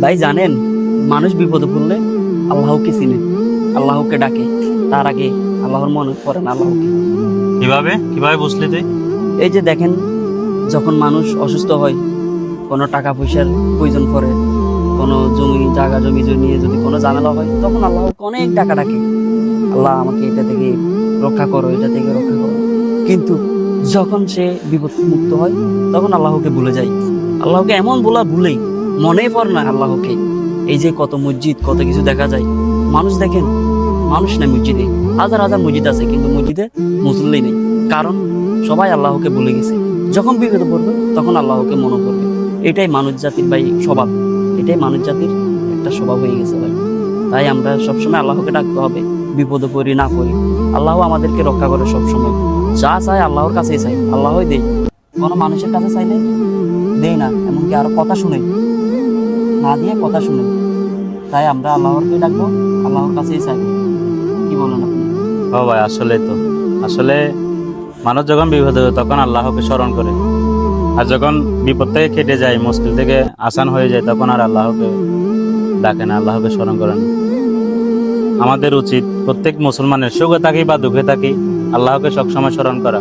ভাই জানেন, মানুষ বিপদে পড়লে আল্লাহকে চিনে, আল্লাহকে ডাকে, তার আগে আল্লাহর মনে পড়ে না আল্লাহকে। কিভাবে কিভাবে বুঝলি তুই? এই যে দেখেন, যখন মানুষ অসুস্থ হয়, কোনো টাকা পয়সার প্রয়োজন পড়ে, কোনো জমি নিয়ে যদি কোনো ঝামেলা হয়, তখন আল্লাহকে অনেক টাকা ডাকে, আল্লাহ আমাকে এটা থেকে রক্ষা করো, এটা থেকে রক্ষা করো। কিন্তু যখন সে বিপদ মুক্ত হয়, তখন আল্লাহকে ভুলে যায়। আল্লাহকে এমন ভুলেই মনেই পড়ে না আল্লাহকে। এই যে কত মসজিদ, কত কিছু দেখা যায়, মানুষ দেখেন, মানুষ নেই মসজিদে, হাজার হাজার মসজিদ আছে, কিন্তু মসজিদে মুসল্লি নেই। কারণ সবাই আল্লাহকে ভুলে গেছে। যখন বিপদে পড়বে তখন আল্লাহকে মনে করবে। এটাই মানুষ জাতির ভাই স্বভাব, এটাই মানুষ জাতির একটা স্বভাব হয়ে গেছে ভাই। তাই আমরা সবসময় আল্লাহকে ডাকতে হবে, বিপদে পড়ি না পড়ি, আল্লাহ আমাদেরকে রক্ষা করে সবসময়। যা চাই আল্লাহর কাছেই চাই, আল্লাহই দেয়। কোনো মানুষের কাছে চাইলে দেয় না, এমনকি আরো কথা শুনে না দিয়ে কথা শুনে। তাই আমরা আল্লাহরকে ডাকবো, আল্লাহর কাছেই চাইবো। কি বলেন আপনি? ও ভাই, আসলে তো আসলে মানুষ যখন বিপদে হয় তখন আল্লাহকে স্মরণ করে, আর যখন বিপদ থেকে কেটে যায়, মুশকিল থেকে আসান হয়ে যায়, তখন আর আল্লাহকে ডাকে না, আল্লাহকে স্মরণ করে না। আমাদের উচিত প্রত্যেক মুসলমানের সুখে থাকি বা দুঃখে থাকি আল্লাহকে সবসময় স্মরণ করা।